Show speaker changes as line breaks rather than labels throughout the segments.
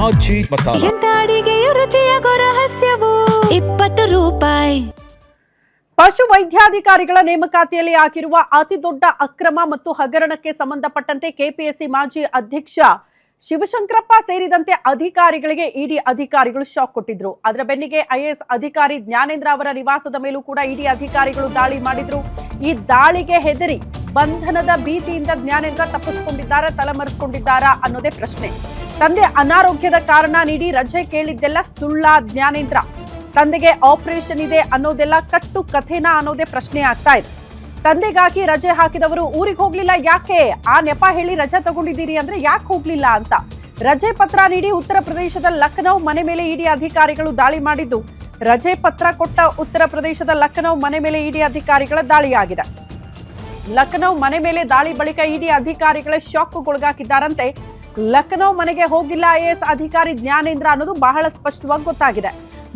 ಆಚಿ ಮಸಾಲ.
ಎಂತ ಅಡಿಗೆಯ ರುಚಿಯಾಗೋ ರಹಸ್ಯವು 20 ರೂಪಾಯಿ.
ಪಶು ವೈದ್ಯಾಧಿಕಾರಿಗಳ ನೇಮಕಾತಿಯಲ್ಲಿ ಆಗಿರುವ ಅತಿ ದೊಡ್ಡ ಅಕ್ರಮ ಮತ್ತು ಹಗರಣಕ್ಕೆ ಸಂಬಂಧಪಟ್ಟಂತೆ ಕೆಪಿಎಸ್ಸಿ ಮಾಜಿ ಅಧ್ಯಕ್ಷ ಶಿವಶಂಕರಪ್ಪ ಸೇರಿದಂತೆ ಅಧಿಕಾರಿಗಳಿಗೆ ಇಡಿ ಅಧಿಕಾರಿಗಳು ಶಾಕ್ ಕೊಟ್ಟಿದ್ರು. ಅದರ ಬೆನ್ನಿಗೆ ಐಎಎಸ್ ಅಧಿಕಾರಿ ಜ್ಞಾನೇಂದ್ರ ಅವರ ನಿವಾಸದ ಮೇಲೂ ಕೂಡ ಇಡಿ ಅಧಿಕಾರಿಗಳು ದಾಳಿ ಮಾಡಿದ್ರು. ಈ ದಾಳಿಗೆ ಹೆದರಿ ಬಂಧನದ ಭೀತಿಯಿಂದ ಜ್ಞಾನೇಂದ್ರ ತಪ್ಪಿಸಿಕೊಂಡಿದ್ದಾರಾ, ತಲೆಮರೆಸಿಕೊಂಡಿದ್ದಾರಾ ಅನ್ನೋದೇ ಪ್ರಶ್ನೆ. ತಂದೆ ಅನಾರೋಗ್ಯದ ಕಾರಣ ನೀಡಿ ರಜೆ ಕೇಳಿದ್ದೆಲ್ಲ ಸುಳ್ಳ ಜ್ಞಾನೇಂದ್ರ, ತಂದೆಗೆ ಆಪರೇಷನ್ ಇದೆ ಅನ್ನೋದೆಲ್ಲ ಕಟ್ಟು ಕಥೆನಾ ಅನ್ನೋದೇ ಪ್ರಶ್ನೆ ಆಗ್ತಾ ಇದೆ. ತಂದೆಗಾಗಿ ರಜೆ ಹಾಕಿದವರು ಊರಿಗೆ ಹೋಗ್ಲಿಲ್ಲ ಯಾಕೆ? ಆ ನೆಪ ಹೇಳಿ ರಜೆ ತಗೊಂಡಿದ್ದೀರಿ ಅಂದ್ರೆ ಯಾಕೆ ಹೋಗ್ಲಿಲ್ಲ ಅಂತ ರಜೆ ಪತ್ರ ನೀಡಿ ಉತ್ತರ ಪ್ರದೇಶದ ಲಖನೌ ಮನೆ ಮೇಲೆ ಇಡಿ ಅಧಿಕಾರಿಗಳು ದಾಳಿ ಮಾಡಿದ್ದು. ರಜೆ ಪತ್ರ ಕೊಟ್ಟ ಉತ್ತರ ಪ್ರದೇಶದ ಲಖನೌ ಮನೆ ಮೇಲೆ ಇಡಿ ಅಧಿಕಾರಿಗಳ ದಾಳಿಯಾಗಿದೆ. ಲಖನೌ ಮನೆ ಮೇಲೆ ದಾಳಿ ಬಳಿಕ ಇಡಿ ಅಧಿಕಾರಿಗಳ ಶಾಕ್ಗೊಳಗಾಗಿದ್ದಾರಂತೆ. ಲಖನೌ ಮನೆಗೆ ಹೋಗಿಲ್ಲ ಐಎಎಸ್ ಅಧಿಕಾರಿ ಜ್ಞಾನೇಂದ್ರ ಅನ್ನೋದು ಬಹಳ ಸ್ಪಷ್ಟವಾಗಿ ಗೊತ್ತಾಗಿದೆ.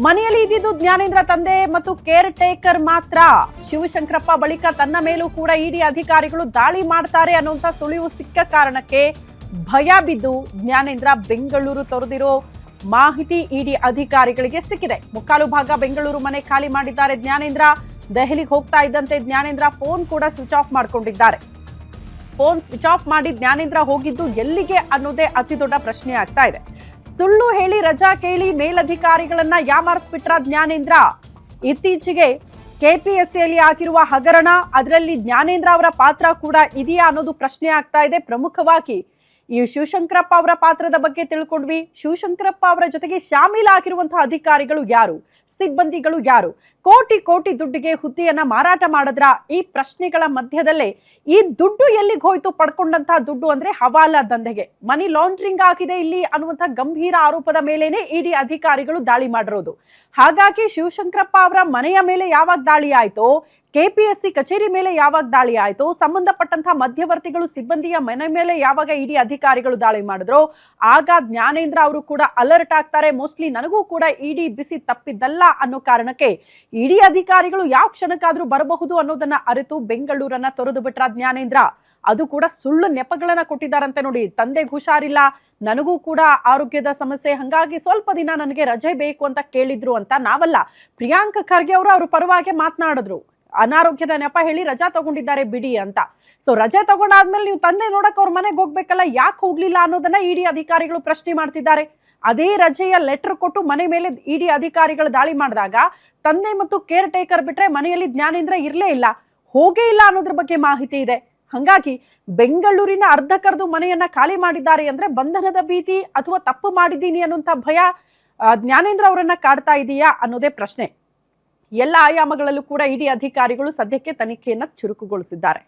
ಮನೆಯಲ್ಲಿ ಇದ್ದಿದ್ದು ಜ್ಞಾನೇಂದ್ರ ತಂದೆ ಮತ್ತು ಕೇರ್ ಟೇಕರ್ ಮಾತ್ರ. ಶಿವಶಂಕರಪ್ಪ ಬಳಿಕ ತನ್ನ ಮೇಲೂ ಕೂಡ ಇಡಿ ಅಧಿಕಾರಿಗಳು ದಾಳಿ ಮಾಡ್ತಾರೆ ಅನ್ನುವಂತ ಸುಳಿವು ಸಿಕ್ಕ ಕಾರಣಕ್ಕೆ ಭಯ ಬಿದ್ದು ಜ್ಞಾನೇಂದ್ರ ಬೆಂಗಳೂರು ತೊರೆದಿರೋ ಮಾಹಿತಿ ಇಡಿ ಅಧಿಕಾರಿಗಳಿಗೆ ಸಿಕ್ಕಿದೆ. ಮುಕ್ಕಾಲು ಭಾಗ ಬೆಂಗಳೂರು ಮನೆ ಖಾಲಿ ಮಾಡಿದ್ದಾರೆ ಜ್ಞಾನೇಂದ್ರ. ದೆಹಲಿಗೆ ಹೋಗ್ತಾ ಇದ್ದಂತೆ ಜ್ಞಾನೇಂದ್ರ ಫೋನ್ ಕೂಡ ಸ್ವಿಚ್ ಆಫ್ ಮಾಡ್ಕೊಂಡಿದ್ದಾರೆ. ಫೋನ್ ಸ್ವಿಚ್ ಆಫ್ ಮಾಡಿ ಜ್ಞಾನೇಂದ್ರ ಹೋಗಿದ್ದು ಎಲ್ಲಿಗೆ ಅನ್ನೋದೇ ಅತಿ ದೊಡ್ಡ ಪ್ರಶ್ನೆ ಆಗ್ತಾ ಇದೆ. ಸುಳ್ಳು ಹೇಳಿ ರಜಾ ಕೇಳಿ ಮೇಲಧಿಕಾರಿಗಳನ್ನ ಯಾಮಾರಿಸ್ಬಿಟ್ರ ಜ್ಞಾನೇಂದ್ರ. ಇತ್ತೀಚೆಗೆ ಕೆಪಿಎಸ್ಸಿಯಲ್ಲಿ ಆಗಿರುವ ಹಗರಣ, ಅದರಲ್ಲಿ ಜ್ಞಾನೇಂದ್ರ ಅವರ ಪಾತ್ರ ಕೂಡ ಇದೆಯಾ ಅನ್ನೋದು ಪ್ರಶ್ನೆ ಆಗ್ತಾ ಇದೆ. ಪ್ರಮುಖವಾಗಿ ಈ ಶಿವಶಂಕರಪ್ಪ ಅವರ ಪಾತ್ರದ ಬಗ್ಗೆ ತಿಳ್ಕೊಂಡ್ವಿ. ಶಿವಶಂಕರಪ್ಪ ಅವರ ಜೊತೆಗೆ ಶಾಮೀಲಾಗಿರುವಂತಹ ಅಧಿಕಾರಿಗಳು ಯಾರು, ಸಿಬ್ಬಂದಿಗಳು ಯಾರು, ಕೋಟಿ ಕೋಟಿ ದುಡ್ಡಿಗೆ ಹುದ್ದೆಯನ್ನ ಮಾರಾಟ ಮಾಡಿದ್ರ? ಈ ಪ್ರಶ್ನೆಗಳ ಮಧ್ಯದಲ್ಲೇ ಈ ದುಡ್ಡು ಎಲ್ಲಿಗೆ ಹೋಯ್ತು? ಪಡ್ಕೊಂಡಂತಹ ದುಡ್ಡು ಅಂದ್ರೆ ಹವಾಲಾ ದಂಧೆಗೆ ಮನಿ ಲಾಂಡ್ರಿಂಗ್ ಆಗಿದೆ ಇಲ್ಲಿ ಅನ್ನುವಂಥ ಗಂಭೀರ ಆರೋಪದ ಮೇಲೇನೆ ಇಡಿ ಅಧಿಕಾರಿಗಳು ದಾಳಿ ಮಾಡಿರೋದು. ಹಾಗಾಗಿ ಶಿವಶಂಕರಪ್ಪ ಅವರ ಮನೆಯ ಮೇಲೆ ಯಾವಾಗ ದಾಳಿ ಆಯ್ತೋ, ಕೆಪಿಎಸ್ಸಿ ಕಚೇರಿ ಮೇಲೆ ಯಾವಾಗ ದಾಳಿ ಆಯ್ತೋ, ಸಂಬಂಧಪಟ್ಟಂತಹ ಮಧ್ಯವರ್ತಿಗಳು ಸಿಬ್ಬಂದಿಯ ಮನೆ ಮೇಲೆ ಯಾವಾಗ ಇಡಿ ಅಧಿಕಾರಿಗಳು ದಾಳಿ ಮಾಡಿದ್ರು, ಆಗ ಜ್ಞಾನೇಂದ್ರ ಅವರು ಕೂಡ ಅಲರ್ಟ್ ಆಗ್ತಾರೆ. ಮೋಸ್ಟ್ಲಿ ನನಗೂ ಕೂಡ ಇಡಿ ಬಿಸಿ ತಪ್ಪಿದ್ದಲ್ಲ ಅನ್ನೋ ಕಾರಣಕ್ಕೆ ಇಡಿ ಅಧಿಕಾರಿಗಳು ಯಾವ ಕ್ಷಣಕ್ಕಾದ್ರೂ ಬರಬಹುದು ಅನ್ನೋದನ್ನ ಅರಿತು ಬೆಂಗಳೂರನ್ನ ತೊರೆದು ಬಿಟ್ರ ಜ್ಞಾನೇಂದ್ರ. ಅದು ಕೂಡ ಸುಳ್ಳು ನೆಪಗಳನ್ನ ಕೊಟ್ಟಿದ್ದಾರಂತೆ. ನೋಡಿ, ತಂದೆಗೆ ಹುಷಾರಿಲ್ಲ, ನನಗೂ ಕೂಡ ಆರೋಗ್ಯದ ಸಮಸ್ಯೆ, ಹಂಗಾಗಿ ಸ್ವಲ್ಪ ದಿನ ನನಗೆ ರಜೆ ಬೇಕು ಅಂತ ಕೇಳಿದ್ರು ಅಂತ ನಾವಲ್ಲ, ಪ್ರಿಯಾಂಕ ಖರ್ಗೆ ಅವರು ಅವ್ರ ಪರವಾಗಿ ಮಾತನಾಡಿದ್ರು. ಅನಾರೋಗ್ಯದ ನೆಪ ಹೇಳಿ ರಜಾ ತಗೊಂಡಿದ್ದಾರೆ ಬಿಡಿ ಅಂತ. ಸೊ ರಜೆ ತಗೊಂಡಾದ್ಮೇಲೆ ನೀವು ತಂದೆ ನೋಡಕ್ ಅವ್ರ ಮನೆಗೆ ಹೋಗ್ಬೇಕಲ್ಲ, ಯಾಕೆ ಹೋಗ್ಲಿಲ್ಲ ಅನ್ನೋದನ್ನ ಇಡಿ ಅಧಿಕಾರಿಗಳು ಪ್ರಶ್ನೆ ಮಾಡ್ತಿದ್ದಾರೆ. ಅದೇ ರಜೆಯ ಲೆಟರ್ ಕೊಟ್ಟು ಮನೆ ಮೇಲೆ ಇಡಿ ಅಧಿಕಾರಿಗಳು ದಾಳಿ ಮಾಡಿದಾಗ ತಂದೆ ಮತ್ತು ಕೇರ್ ಟೇಕರ್ ಬಿಟ್ರೆ ಮನೆಯಲ್ಲಿ ಜ್ಞಾನೇಂದ್ರ ಇರ್ಲೇ ಇಲ್ಲ, ಹೋಗೇ ಇಲ್ಲ ಅನ್ನೋದ್ರ ಬಗ್ಗೆ ಮಾಹಿತಿ ಇದೆ. ಹಂಗಾಗಿ ಬೆಂಗಳೂರಿನ ಅರ್ಧಕರ್ದು ಮನೆಯನ್ನ ಖಾಲಿ ಮಾಡಿದ್ದಾರೆ ಅಂದ್ರೆ ಬಂಧನದ ಭೀತಿ ಅಥವಾ ತಪ್ಪು ಮಾಡಿದ್ದೀನಿ ಅನ್ನುವಂಥ ಭಯ ಜ್ಞಾನೇಂದ್ರ ಅವರನ್ನ ಕಾಡ್ತಾ ಇದೆಯಾ ಅನ್ನೋದೇ ಪ್ರಶ್ನೆ. ಎಲ್ಲ ಆಯಾಮಗಳಲ್ಲೂ ಕೂಡ ಇಡಿ ಅಧಿಕಾರಿಗಳು ಸದ್ಯಕ್ಕೆ ತನಿಖೆಯನ್ನ ಚುರುಕುಗೊಳಿಸಿದ್ದಾರೆ.